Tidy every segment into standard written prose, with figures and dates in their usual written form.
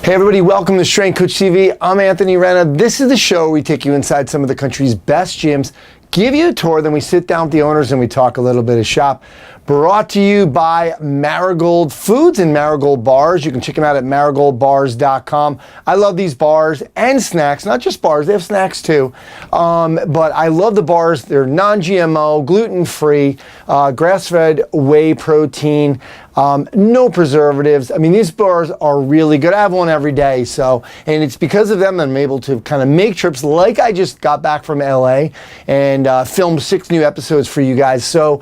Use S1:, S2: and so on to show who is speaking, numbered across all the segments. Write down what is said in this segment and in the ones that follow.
S1: Hey everybody, welcome to Strength Coach TV. I'm Anthony Renna. This is the show where we take you inside some of the country's best gyms, give you a tour, then we sit down with the owners and we talk a little bit of shop. Brought to you by Marigold Foods and Marigold Bars. You can check them out at marigoldbars.com. I love these bars and snacks, not just bars, they have snacks too. But I love the bars. They're non-GMO, gluten-free, grass-fed whey protein, no preservatives. I mean, these bars are really good. I have one every day, and it's because of them that I'm able to kind of make trips like I just got back from LA and filmed 6 new episodes for you guys. So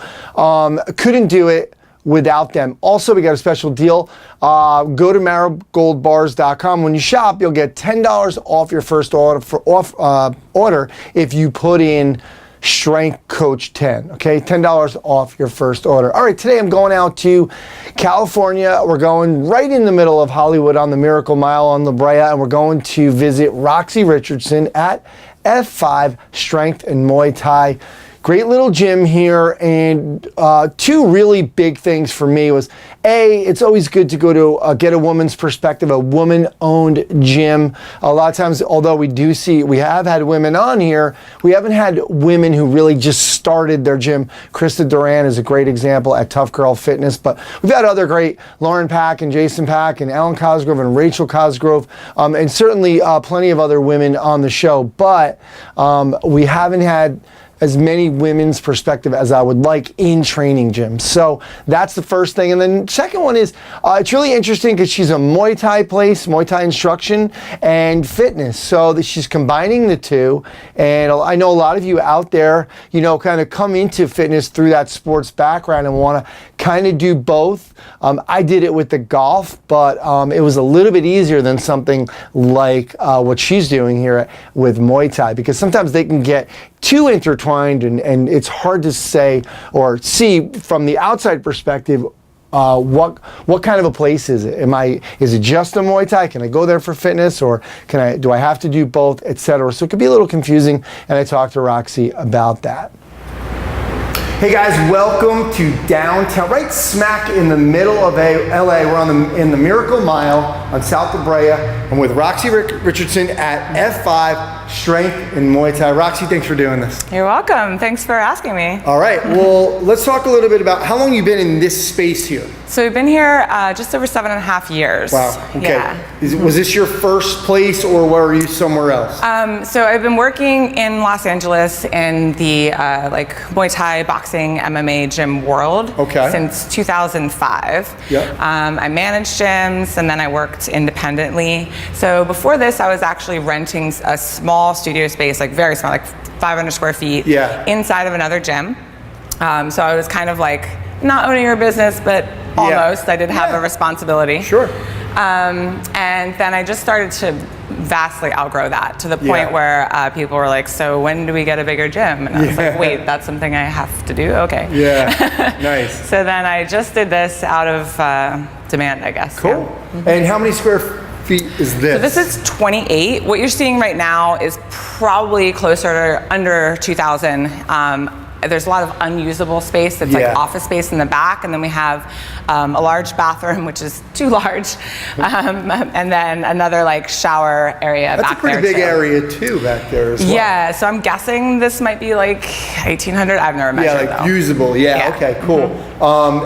S1: couldn't do it without them. Also, we got a special deal. Go to marigoldbars.com. When you shop, you'll get $10 off your first order if you put in Strength Coach 10, okay? $10 off your first order. All right, today I'm going out to California. We're going right in the middle of Hollywood on the Miracle Mile on La Brea, and we're going to visit Roxy Richardson at F5 Strength and Muay Thai. Great little gym here, and 2 really big things for me was, A, it's always good to go to get a woman's perspective, a woman-owned gym. A lot of times, although we have had women on here, we haven't had women who really just started their gym. Krista Duran is a great example at Tough Girl Fitness, but we've had other great, Lauren Pack and Jason Pack and Alan Cosgrove and Rachel Cosgrove, and certainly plenty of other women on the show, but we haven't had as many women's perspective as I would like in training gyms. So that's the first thing. And then second one is, it's really interesting because she's a Muay Thai place, Muay Thai instruction and fitness. So that she's combining the two. And I know a lot of you out there, you know, kind of come into fitness through that sports background and want to kind of do both. I did it with the golf, but it was a little bit easier than something like what she's doing here with Muay Thai, because sometimes they can get too intertwined and it's hard to say or see from the outside perspective what kind of a place is it? Is it just a Muay Thai? Can I go there for fitness, or do I have to do both, etc.? So it could be a little confusing, and I talked to Roxy about that. Hey guys, welcome to downtown, right smack in the middle of LA. We're in the Miracle Mile on South La Brea. I'm with Roxy Richardson at F5 Strength and Muay Thai. Roxy, thanks for doing this.
S2: You're welcome. Thanks for asking me.
S1: All right, well, let's talk a little bit about how long you've been in this space here.
S2: So we've been here just over 7.5 years.
S1: Wow, okay.
S2: Yeah.
S1: Was this your first place, or were you somewhere else?
S2: So I've been working in Los Angeles in the like Muay Thai, boxing, MMA gym world since 2005.
S1: Yep.
S2: I managed gyms, and then I worked independently. So before this, I was actually renting a small studio space, like very small, like 500 square feet, inside of another gym. So I was kind of like not owning your business, but almost. I did have a responsibility.
S1: Sure.
S2: And then I just started to vastly outgrow that, to the point where people were like, so when do we get a bigger gym? And I was like, wait, that's something I have to do? Okay.
S1: Yeah, nice.
S2: So then I just did this out of demand, I guess.
S1: Cool.
S2: Yeah.
S1: And how many square feet is this?
S2: So this is 28. What you're seeing right now is probably closer to under 2,000. There's a lot of unusable space that's like office space in the back, and then we have a large bathroom, which is too large, and then another like shower area back there.
S1: That's a pretty big area too back there as well.
S2: Yeah, so I'm guessing this might be like 1,800. I've never measured
S1: like though. Usable. Yeah. Okay. Cool.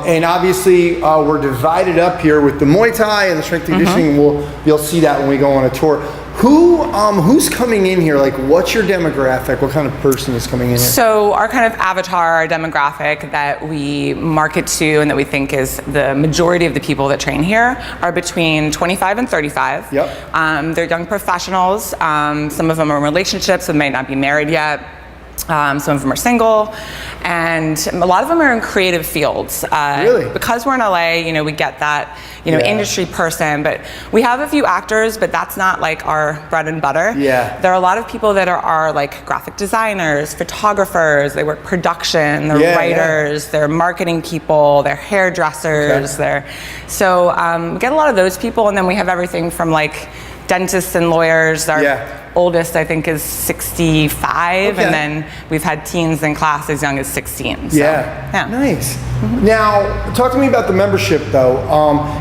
S1: And obviously we're divided up here with the Muay Thai and the strength conditioning. You'll see that when we go on a tour. Who's coming in here? Like, what's your demographic? What kind of person is coming in here?
S2: So our kind of avatar, our demographic that we market to and that we think is the majority of the people that train here are between 25 and 35.
S1: Yep.
S2: They're young professionals. Some of them are in relationships and may not be married yet. Some of them are single, and a lot of them are in creative fields.
S1: Really?
S2: Because we're in LA, you know, we get that, you know, industry person, but we have a few actors, but that's not like our bread and butter.
S1: Yeah.
S2: There are a lot of people that are like graphic designers, photographers, they work production, they're writers, they're marketing people, they're hairdressers, so we get a lot of those people, and then we have everything from like dentists and lawyers. Our oldest, I think, is 65,
S1: Okay.
S2: and then we've had teens in class as young as 16. So,
S1: yeah, nice. Now, talk to me about the membership, though.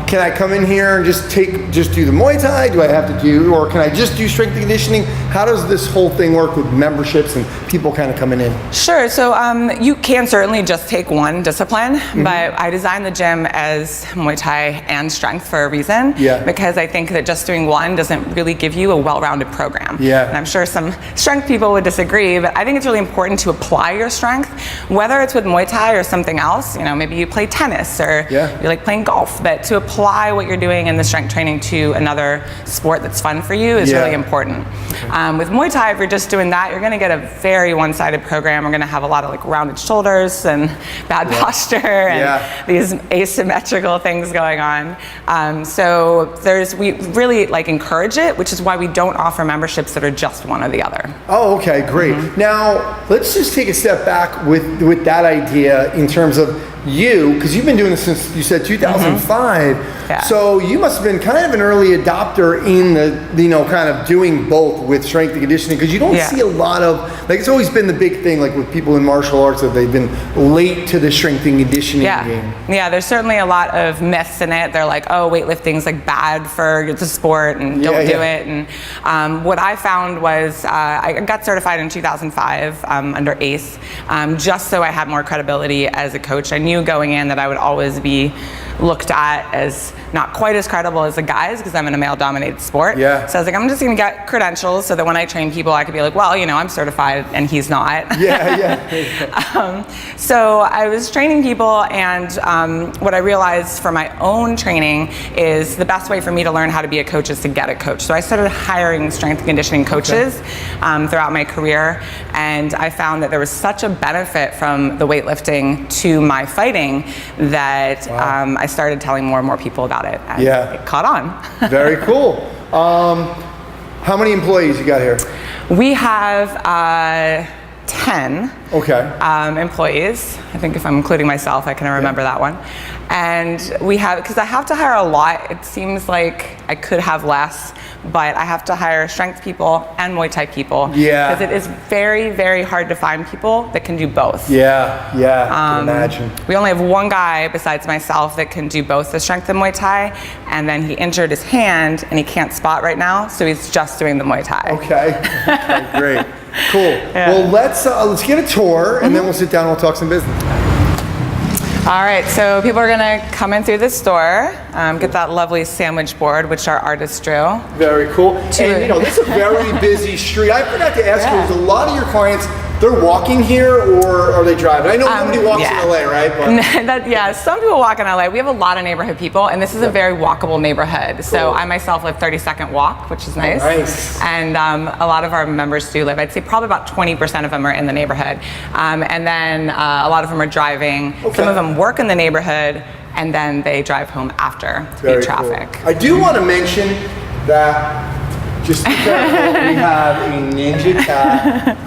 S1: Can I come in here and just do the Muay Thai? Do I have to do, or can I just do strength and conditioning? How does this whole thing work with memberships and people kind of coming in?
S2: Sure. So you can certainly just take one discipline, but I designed the gym as Muay Thai and strength for a reason.
S1: Yeah.
S2: Because I think that just doing one doesn't really give you a well-rounded program.
S1: Yeah.
S2: And I'm sure some strength people would disagree, but I think it's really important to apply your strength, whether it's with Muay Thai or something else. You know, maybe you play tennis or you like playing golf, but to apply what you're doing in the strength training to another sport that's fun for you is really important. With Muay Thai, if you're just doing that, you're going to get a very one-sided program. We're going to have a lot of like rounded shoulders and bad posture and these asymmetrical things going on. So we really like encourage it, which is why we don't offer memberships that are just one or the other.
S1: Oh, okay, great. Now, let's just take a step back with that idea in terms of you, because you've been doing this since, you said 2005.
S2: Yeah.
S1: So you must have been kind of an early adopter in the, you know, kind of doing both with strength and conditioning, because you don't see a lot of, like, it's always been the big thing, like with people in martial arts, that they've been late to the strength and conditioning game.
S2: Yeah, there's certainly a lot of myths in it. They're like, oh, weightlifting's like bad for the sport and don't do it. And what I found was I got certified in 2005 under ACE, just so I had more credibility as a coach. I knew going in that I would always be looked at as not quite as credible as the guys, because I'm in a male-dominated sport. So I was like, I'm just going to get credentials so that when I train people, I could be like, well, you know, I'm certified and he's not. So I was training people, and what I realized for my own training is the best way for me to learn how to be a coach is to get a coach. So I started hiring strength and conditioning coaches throughout my career, and I found that there was such a benefit from the weightlifting to my fighting that I started telling more and more people about it, and it caught on.
S1: Very cool. How many employees you got here?
S2: We have 10 employees. I think if I'm including myself, I can remember that one. And we have, because I have to hire a lot, it seems like I could have less, but I have to hire strength people and Muay Thai people. Because it is very, very hard to find people that can do both. I can imagine. We only have one guy besides myself that can do both the strength and Muay Thai, and then he injured his hand and he can't spot right now, so he's just doing the Muay Thai.
S1: Okay, great. Cool. Well, let's get a tour, and then we'll sit down and we'll talk some business.
S2: All right, so people are gonna come in through this door, get that lovely sandwich board, which our artist drew.
S1: Very cool. And you know, this is a very busy street. I forgot to ask you, is a lot of your clients, they're walking here or are they driving? I know nobody walks in LA, right?
S2: But some people walk in LA. We have a lot of neighborhood people, and this is a very walkable neighborhood. So I myself live 30-second walk, which is nice. And a lot of our members do live. I'd say probably about 20% of them are in the neighborhood. And then a lot of them are driving. Some of them work in the neighborhood, and then they drive home after the traffic.
S1: Cool. I do want to mention that just be careful, we have a ninja cat.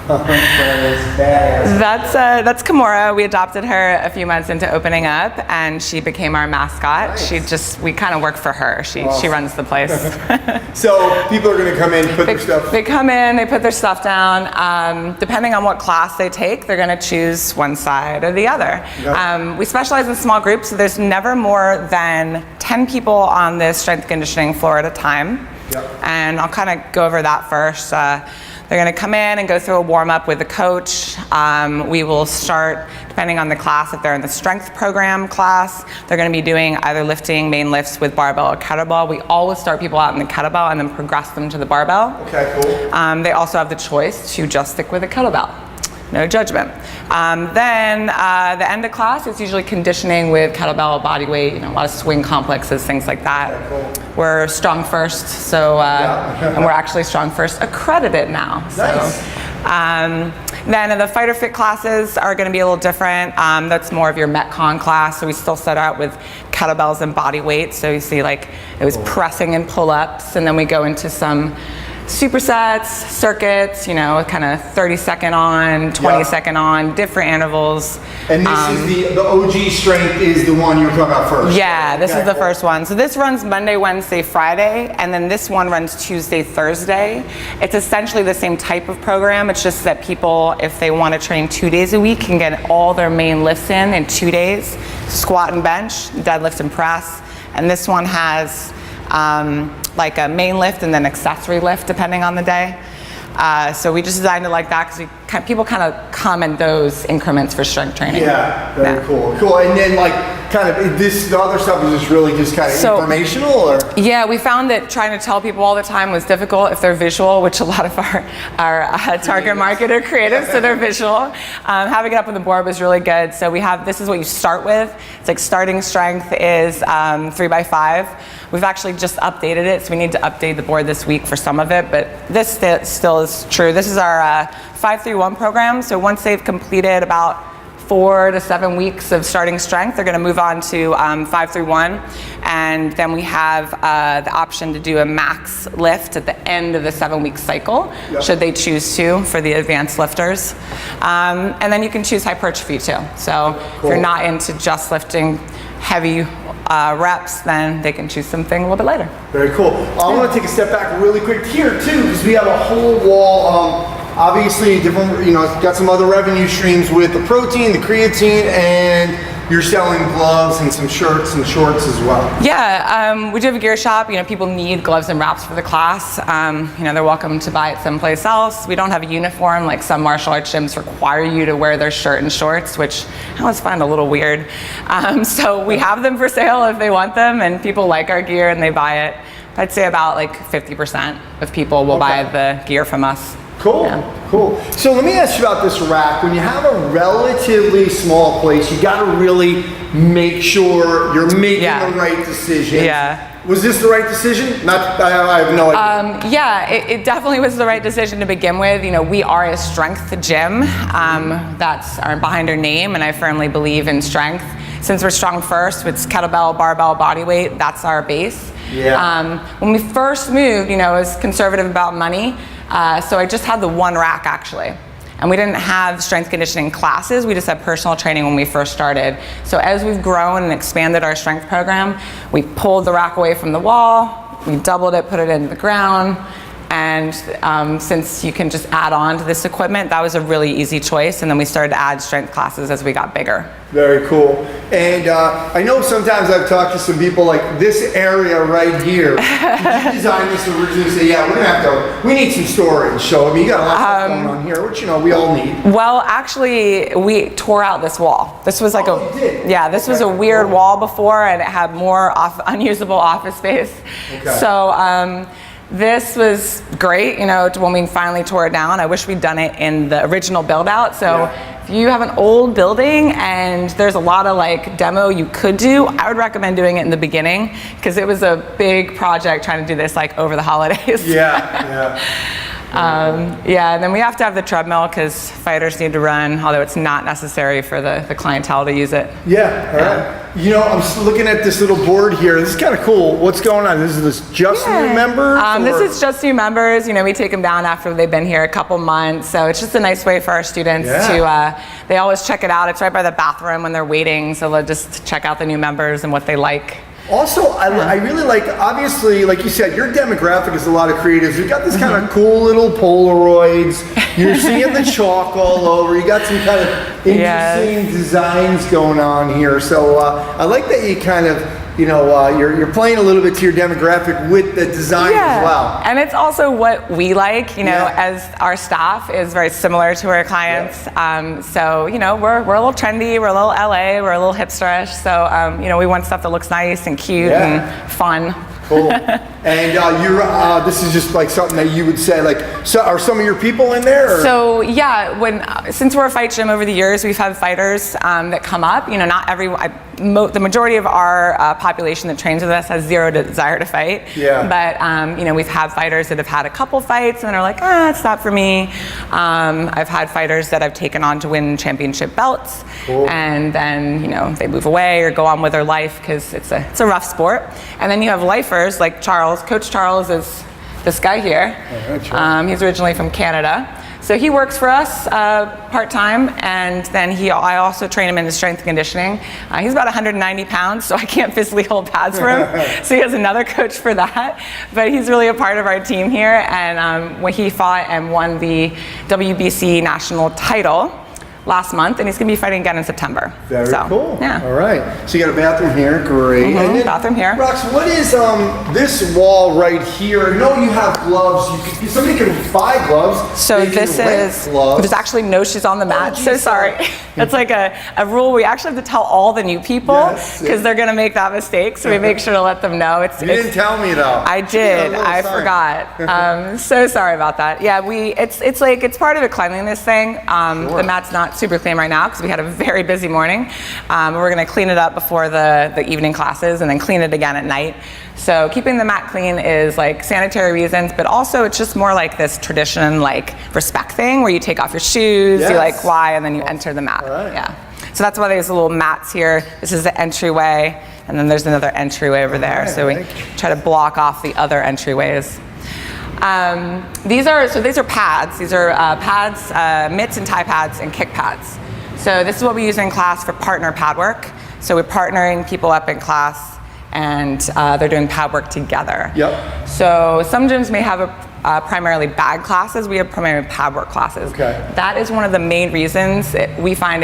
S2: That's Kimura. We adopted her a few months into opening up, and she became our mascot. We kind of work for her. She runs the place.
S1: So people are going to come in, put their stuff.
S2: They come in, they put their stuff down. Depending on what class they take, they're going to choose one side or the other. We specialize in small groups, so there's never more than 10 people on this strength conditioning floor at a time. And I'll kind of go over that first. They're going to come in and go through a warm-up with the coach. We will start, depending on the class, if they're in the strength program class, they're going to be doing either lifting main lifts with barbell or kettlebell. We always start people out in the kettlebell and then progress them to the barbell.
S1: Okay, cool.
S2: They also have the choice to just stick with a kettlebell. No judgment. Then the end of class is usually conditioning with kettlebell, body weight, a lot of swing complexes, things like that.
S1: Okay, cool.
S2: We're Strong First, so and we're actually Strong First accredited now. Then the fighter fit classes are going to be a little different. That's more of your Metcon class. So we still set out with kettlebells and body weight. So you see, like, it was pressing and pull-ups, and then we go into some supersets, circuits, you know, kind of 30-second on, 20-second on, different intervals.
S1: And this is the OG strength is the one you were talking about first.
S2: Yeah, this is the first one. So this runs Monday, Wednesday, Friday, and then this one runs Tuesday, Thursday. It's essentially the same type of program. It's just that people, if they want to train 2 days a week, can get all their main lifts in 2 days. Squat and bench, deadlift and press. And this one has like a main lift and then accessory lift depending on the day. So we just designed it like that because people kind of come in those increments for strength training.
S1: Yeah, very cool. Cool. And then like kind of the other stuff is just really just kind of informational, or? Yeah,
S2: we found that trying to tell people all the time was difficult if they're visual, which a lot of our target market are creative, so they're visual. Having it up on the board was really good. So we have, this is what you start with. It's like starting strength is 3x5. We've actually just updated it, so we need to update the board this week for some of it, but this still is true. This is our 5-3-1 program, so once they've completed about 4 to 7 weeks of starting strength, they're going to move on to 5-3-1, and then we have the option to do a max lift at the end of the 7-week cycle, should they choose to, for the advanced lifters. And then you can choose hypertrophy too. So if you're not into just lifting heavy reps, then they can choose something a little bit later.
S1: Very cool. I want to take a step back really quick here too, because we have a whole wall. Obviously, different. You know, got some other revenue streams with the protein, the creatine, and you're selling gloves and some shirts and shorts as well.
S2: Yeah, we do have a gear shop. You know, people need gloves and wraps for the class. You know, they're welcome to buy it someplace else. We don't have a uniform like some martial arts gyms require you to wear their shirt and shorts, which I always find a little weird. So we have them for sale if they want them, and people like our gear and they buy it. I'd say about like 50% of people will buy the gear from us.
S1: Cool, cool. So let me ask you about this rack. When you have a relatively small place, you got to really make sure you're making the right decision. Was this the right decision? I have no idea.
S2: Yeah, it definitely was the right decision to begin with. You know, we are a strength gym. That's behind our name, and I firmly believe in strength. Since we're strong first, it's kettlebell, barbell, body weight. That's our base. When we first moved, you know, I was conservative about money. So I just had the one rack actually. And we didn't have strength conditioning classes, we just had personal training when we first started. So as we've grown and expanded our strength program, we pulled the rack away from the wall, we doubled it, put it into the ground, and since you can just add on to this equipment, that was a really easy choice, and then we started to add strength classes as we got bigger.
S1: Very cool. And I know sometimes I've talked to some people like this area right here. Did you design this originally? Say, yeah, we're gonna we need some storage. So I mean, you got a lot of stuff going on here, which you know we all need.
S2: Well, actually, we tore out this wall. This was like this was a weird wall before, and it had more unusable office space. So. This was great, you know, when we finally tore it down. I wish we'd done it in the original build out. So if you have an old building and there's a lot of like demo you could do, I would recommend doing it in the beginning because it was a big project trying to do this like over the holidays. And then we have to have the treadmill because fighters need to run, although it's not necessary for the clientele to use it.
S1: All right. You know, I'm just looking at this little board here. This is kind of cool. What's going on? Is this just new members?
S2: This is just new members. You know, we take them down after they've been here a couple months. So it's just a nice way for our students to, they always check it out. It's right by the bathroom when they're waiting. So they'll just check out the new members and what they like.
S1: Also, I really like, obviously, like you said, your demographic is a lot of creatives. You've got this kind of cool little Polaroids. You're seeing the chalk all over. You got some kind of interesting designs going on here. So I like that you kind of, you know, you're playing a little bit to your demographic with the design as well.
S2: And it's also what we like, you know, as our staff is very similar to our clients. So, you know, we're a little trendy, we're a little LA, we're a little hipsterish. So, you know, we want stuff that looks nice and cute and fun.
S1: Cool. And this is just like something that you would say, like, so are some of your people in there? Or?
S2: So since we're a fight gym over the years, we've had fighters that come up. You know, not the majority of our population that trains with us has zero desire to fight. But you know, we've had fighters that have had a couple fights and are like, it's not for me. I've had fighters that I've taken on to win championship belts, and then you know they move away or go on with their life because it's a rough sport. And then you have lifers like Charles. Coach Charles is this guy here. He's originally from Canada. So he works for us part-time, and then I also train him in his strength and conditioning. He's about 190 pounds, so I can't physically hold pads for him. So he has another coach for that. But he's really a part of our team here, and when he fought and won the WBC national title last month, and he's going to be fighting again in September.
S1: Very cool.
S2: Yeah.
S1: All right. So you got a bathroom here. Great. And then,
S2: bathroom here.
S1: Rox, what is this wall right here? I know you have gloves. Somebody can buy gloves.
S2: So this is, there's actually no shoes on the mat. So sorry. That's like a rule. We actually have to tell all the new people because they're going to make that mistake. So we make sure to let them know.
S1: You didn't tell me though.
S2: I did. I forgot. So sorry about that. Yeah, it's part of a cleanliness thing. The mat's not super clean right now because we had a very busy morning. We're going to clean it up before the evening classes and then clean it again at night. So keeping the mat clean is like sanitary reasons, but also it's just more like this tradition, like respect thing where you take off your shoes, you like why, and then you enter the mat. Yeah. So that's why there's little mats here. This is the entryway, and then there's another entryway over there. So we try to block off the other entryways. These are pads. These are pads, mitts and tie pads and kick pads. So this is what we use in class for partner pad work. So we're partnering people up in class, and they're doing pad work together. Yep. So some gyms may have primarily bag classes. We have primarily pad work classes. Okay. That is one of the main reasons we find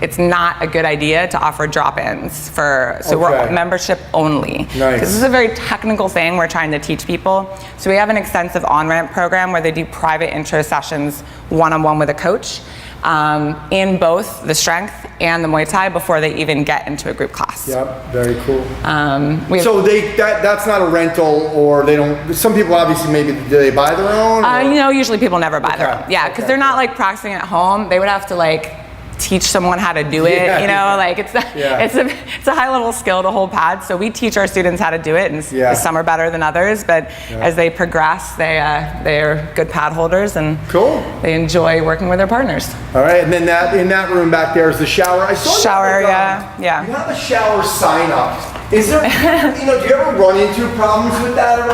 S2: it's not a good idea to offer drop-ins we're membership only. Nice. Because this is a very technical thing we're trying to teach people. So we have an extensive on-ramp program where they do private intro sessions one-on-one with a coach in both the strength and the Muay Thai before they even get into a group class.
S1: Yep, very cool. So that's not a rental, or they don't, some people obviously maybe, do they buy their own?
S2: Usually people never buy their own. Yeah, because they're not like practicing at home. They would have to like teach someone how to do it, like it's a high level skill to hold pads. So we teach our students how to do it, and some are better than others, but as they progress, they are good pad holders, and they enjoy working with their partners.
S1: All right, and then in that room back there is the shower. I saw
S2: shower area.
S1: You have a shower sign up. Is there, do you ever run into problems with that?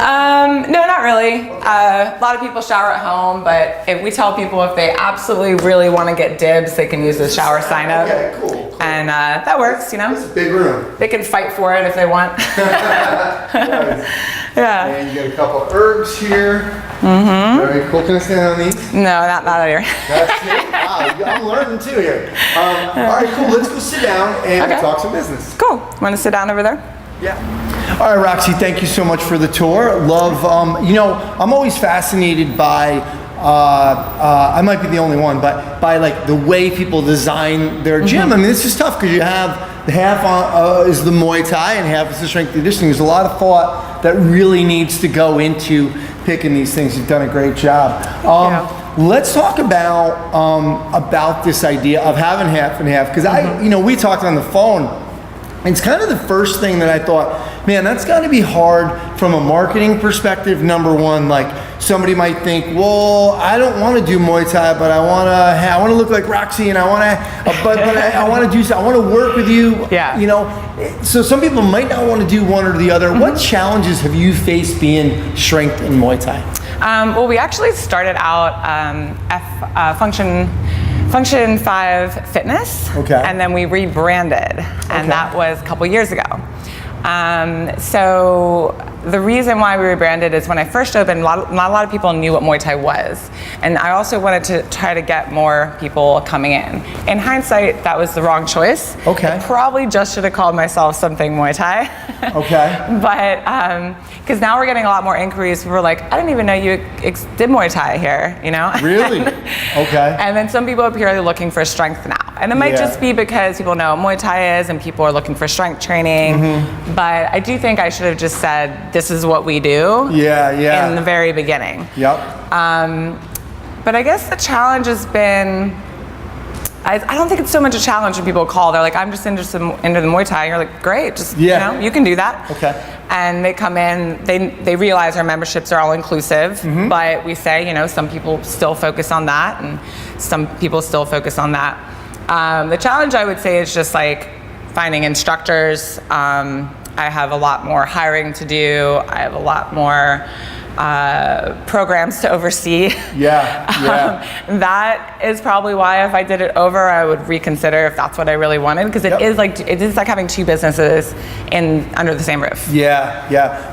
S2: No, not really. A lot of people shower at home, but if we tell people if they absolutely really want to get dibs, they can use the shower sign up.
S1: Okay, cool.
S2: And that works,
S1: It's a big room.
S2: They can fight for it if they want. Yeah.
S1: And you get a couple herbs here. Very cool. Can I stand on these?
S2: No, not here.
S1: That's it. Wow, I'm learning too here. All right, cool. Let's go sit down and talk some business.
S2: Cool. Want to sit down over there?
S1: Yeah. All right, Roxy, thank you so much for the tour. Love, I'm always fascinated by, I might be the only one, but by like the way people design their gym. I mean, this is tough because you have half is the Muay Thai and half is the strength conditioning. There's a lot of thought that really needs to go into picking these things. You've done a great job. Let's talk about this idea of having half and half, because we talked on the phone. It's kind of the first thing that I thought, man, that's got to be hard from a marketing perspective. Number one, like somebody might think, well, I don't want to do Muay Thai, but I want to look like Roxy, and I want to, but I want to do, I want to work with you. Yeah. So some people might not want to do one or the other. What challenges have you faced being strength in Muay Thai?
S2: Well, we actually started out Function 5 Fitness, and then we rebranded, and that was a couple years ago. So the reason why we rebranded is when I first opened, not a lot of people knew what Muay Thai was, and I also wanted to try to get more people coming in. In hindsight, that was the wrong choice. I probably just should have called myself something Muay Thai. But because now we're getting a lot more inquiries. People are like, I didn't even know you did Muay Thai here,
S1: Really?
S2: And then some people are purely looking for strength now. And it might just be because people know what Muay Thai is and people are looking for strength training. But I do think I should have just said, this is what we do in the very beginning. But I guess the challenge has been, I don't think it's so much a challenge when people call. They're like, I'm just interested into the Muay Thai. And you're like, great, just, you can do that. And they come in, they realize our memberships are all inclusive, but we say, some people still focus on that and some people still focus on that. The challenge, I would say, is just like finding instructors. I have a lot more hiring to do. I have a lot more programs to oversee. That is probably why if I did it over, I would reconsider if that's what I really wanted, because it is like having two businesses under the same roof.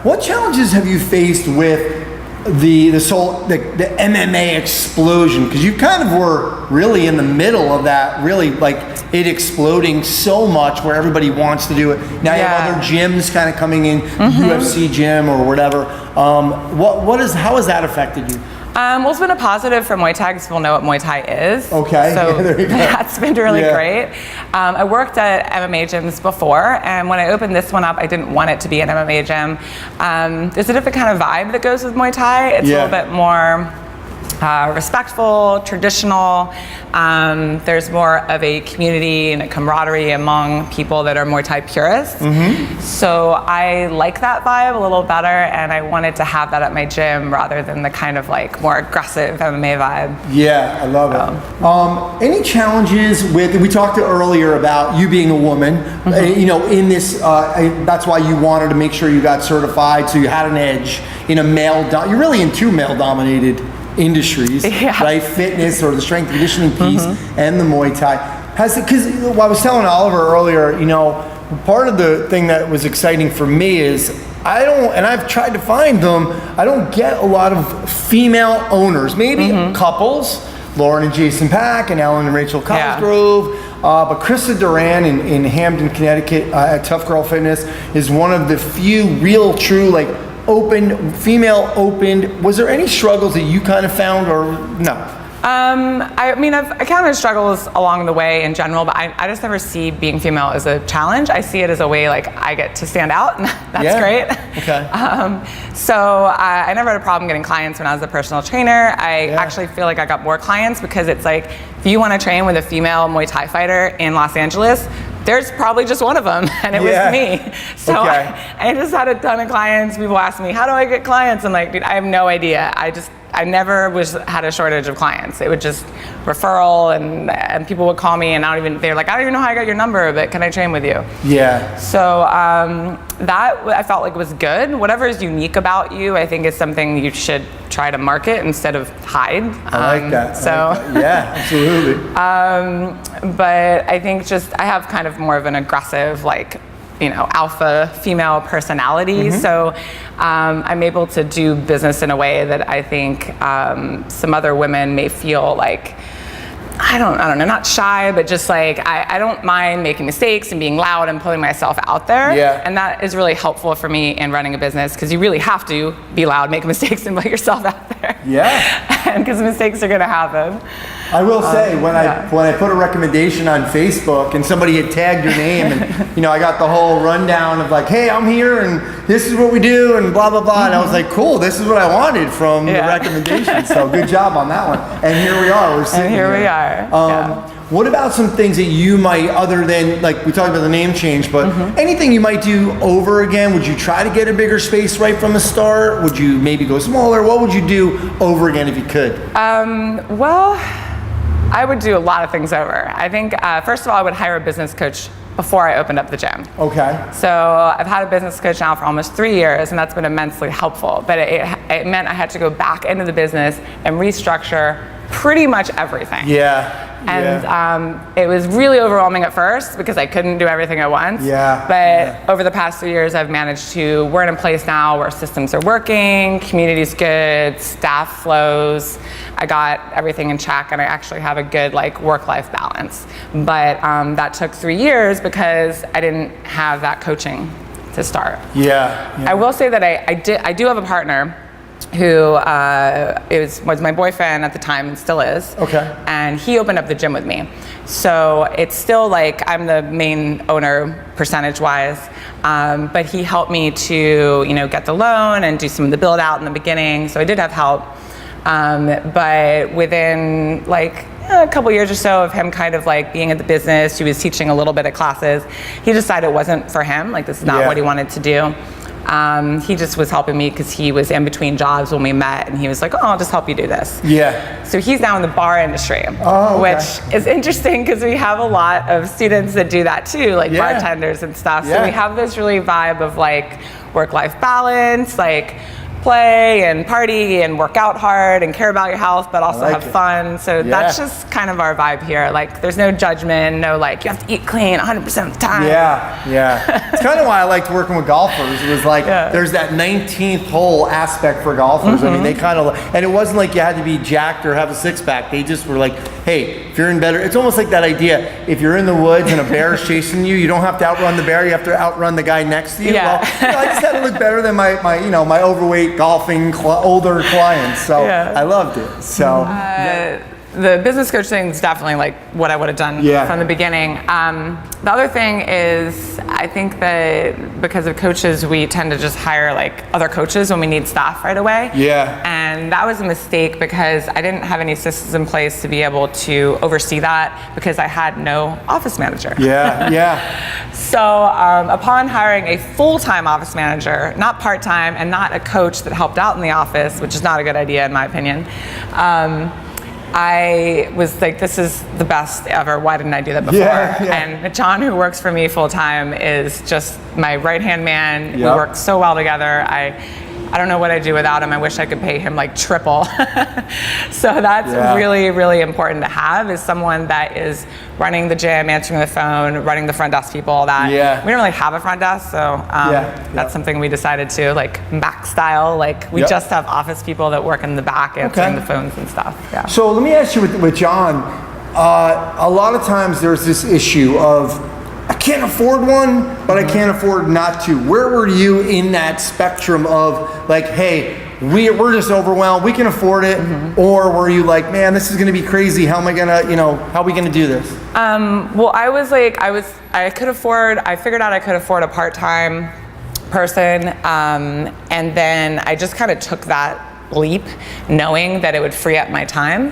S1: What challenges have you faced with the MMA explosion? Because you kind of were really in the middle of that, really like it exploding so much where everybody wants to do it. Now you have other gyms kind of coming in, UFC gym or whatever. How has that affected you?
S2: Well, it's been a positive for Muay Thai because people know what Muay Thai is.
S1: Okay,
S2: so
S1: there you go.
S2: That's been really great. I worked at MMA gyms before, and when I opened this one up, I didn't want it to be an MMA gym. There's a different kind of vibe that goes with Muay Thai. It's a little bit more respectful, traditional. There's more of a community and a camaraderie among people that are Muay Thai purists. So I like that vibe a little better, and I wanted to have that at my gym rather than the kind of like more aggressive MMA vibe.
S1: Yeah, I love it. Any challenges with, we talked earlier about you being a woman, in this, that's why you wanted to make sure you got certified, so you had an edge in a you're really in two male-dominated industries, right? Fitness or the strength conditioning piece and the Muay Thai. Because I was telling Oliver earlier, part of the thing that was exciting for me is I've tried to find them, I don't get a lot of female owners, maybe couples, Lauren and Jason Pack and Ellen and Rachel Cosgrove, but Krista Duran in Hamden, Connecticut at Tough Girl Fitness is one of the few real true female opened. Was there any struggles that you kind of found, or no?
S2: I've encountered struggles along the way in general, but I just never see being female as a challenge. I see it as a way I get to stand out, and that's great.
S1: Okay.
S2: So I never had a problem getting clients when I was a personal trainer. I actually feel like I got more clients because it's like, if you want to train with a female Muay Thai fighter in Los Angeles, there's probably just one of them, and it was me. So I just had a ton of clients. People ask me, how do I get clients? I'm like, dude, I have no idea. I never had a shortage of clients. It would just referral, and people would call me, and they're like, I don't even know how I got your number, but can I train with you? So that I felt like was good. Whatever is unique about you, I think is something you should try to market instead of hide.
S1: I like that. Yeah, absolutely.
S2: But I think I have kind of more of an aggressive, alpha female personality. So I'm able to do business in a way that I think some other women may feel like, I don't know, not shy, but just I don't mind making mistakes and being loud and putting myself out there. And that is really helpful for me in running a business, because you really have to be loud, make mistakes, and put yourself out there. And because mistakes are going to happen.
S1: I will say, when I put a recommendation on Facebook and somebody had tagged your name, and I got the whole rundown of hey, I'm here and this is what we do and blah blah blah, and I was like, cool, this is what I wanted from the recommendation. So good job on that one. And here we are. We're sitting here.
S2: We are.
S1: What about some things that you might, other than, we talked about the name change, but anything you might do over again? Would you try to get a bigger space right from the start? Would you maybe go smaller? What would you do over again if you could?
S2: Well, I would do a lot of things over. I think, first of all, I would hire a business coach before I opened up the gym.
S1: Okay.
S2: So I've had a business coach now for almost 3 years, and that's been immensely helpful. But it meant I had to go back into the business and restructure pretty much everything. And it was really overwhelming at first because I couldn't do everything at once. But over the past 3 years, I've managed we're in a place now where systems are working, community's good, staff flows. I got everything in check, and I actually have a good work-life balance. But that took 3 years because I didn't have that coaching to start. I will say that I do have a partner who was my boyfriend at the time and still is. And he opened up the gym with me. So it's still I'm the main owner percentage-wise, but he helped me to get the loan and do some of the build-out in the beginning. So I did have help. But within a couple years or so of him kind of being at the business, he was teaching a little bit of classes. He decided it wasn't for him. This is not what he wanted to do. He just was helping me because he was in between jobs when we met, and he was like, oh, I'll just help you do this. So he's now in the bar industry, which is interesting because we have a lot of students that do that too, bartenders and stuff. So we have this really vibe of work-life balance, play and party and work out hard and care about your health, but also have fun. So that's just kind of our vibe here. Like, there's no judgment, no like, you have to eat clean 100% of the time.
S1: Yeah. It's kind of why I liked working with golfers. It was like, there's that 19th hole aspect for golfers. I mean, they kind of, and it wasn't like you had to be jacked or have a six pack. They just were like, hey, if you're in better, it's almost like that idea, if you're in the woods and a bear is chasing you, you don't have to outrun the bear, you have to outrun the guy next to you. Well, I just had to look better than my overweight golfing older clients, so I loved it. So
S2: the business coach thing is definitely like what I would have done from the beginning. The other thing is, I think that because of coaches, we tend to just hire like other coaches when we need staff right away. And that was a mistake because I didn't have any systems in place to be able to oversee that because I had no office manager. So upon hiring a full-time office manager, not part-time, and not a coach that helped out in the office, which is not a good idea in my opinion, I was like, this is the best ever. Why didn't I do that before? And John, who works for me full-time, is just my right-hand man. We work so well together. I don't know what I'd do without him. I wish I could pay him like triple. So that's really, really important to have, is someone that is running the gym, answering the phone, running the front desk people, all that. We don't really have a front desk, so that's something we decided to, like, Mac style. Like, we just have office people that work in the back answering the phones and stuff.
S1: So let me ask you with John, a lot of times there's this issue of, I can't afford one, but I can't afford not to. Where were you in that spectrum of like, hey, we're just overwhelmed, we can afford it, or were you like, man, this is gonna be crazy, how am I gonna, how are we gonna do this?
S2: Well, I was like, I figured out I could afford a part-time person, and then I just kind of took that leap knowing that it would free up my time.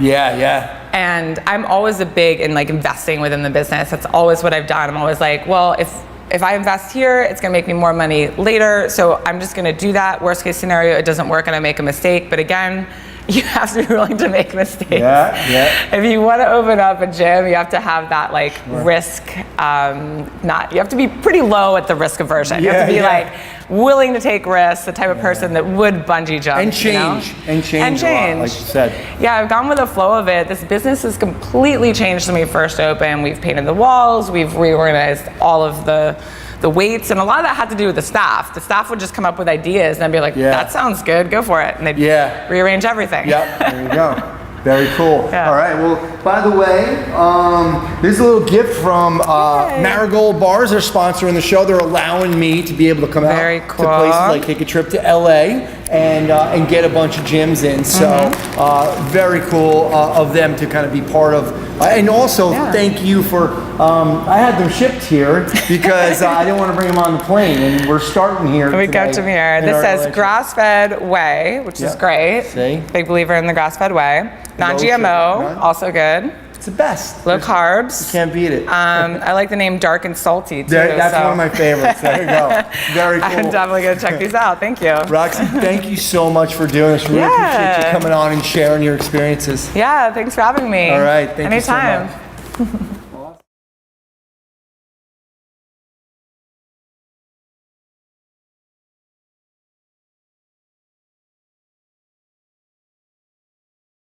S2: And I'm always a big in like investing within the business. That's always what I've done. I'm always like, well, if I invest here, it's gonna make me more money later, so I'm just gonna do that. Worst case scenario, it doesn't work and I make a mistake. But again, you have to be willing to make mistakes. If you want to open up a gym, you have to have that like risk. You have to be pretty low at the risk aversion. You have to be like willing to take risks, the type of person that would bungee jump.
S1: And change. And change. A lot, like you said.
S2: Yeah, I've gone with the flow of it. This business has completely changed when we first opened. We've painted the walls. We've reorganized all of the weights, and a lot of that had to do with the staff. The staff would just come up with ideas and I'd be like, that sounds good, go for it. And they'd rearrange everything.
S1: There you go. Very cool. All right, well, by the way, this is a little gift from Marigold Bars. They're sponsoring the show. They're allowing me to be able to come out to places like take a trip to LA and get a bunch of gyms in. So very cool of them to kind of be part of. And also, thank you for, I had them shipped here because I didn't want to bring them on the plane, and we're starting here.
S2: We got them here. This says grass-fed whey, which is great. Big believer in the grass-fed whey. Non-GMO, also good.
S1: It's the best.
S2: Low carbs.
S1: You can't beat it.
S2: I like the name Dark and Salty too.
S1: That's one of my favorites. There you go. Very cool.
S2: I'm definitely going to check these out. Thank you.
S1: Roxy, thank you so much for doing this. Really appreciate you coming on and sharing your experiences.
S2: Yeah, thanks for having me.
S1: All right. Thank you so much.
S2: Anytime.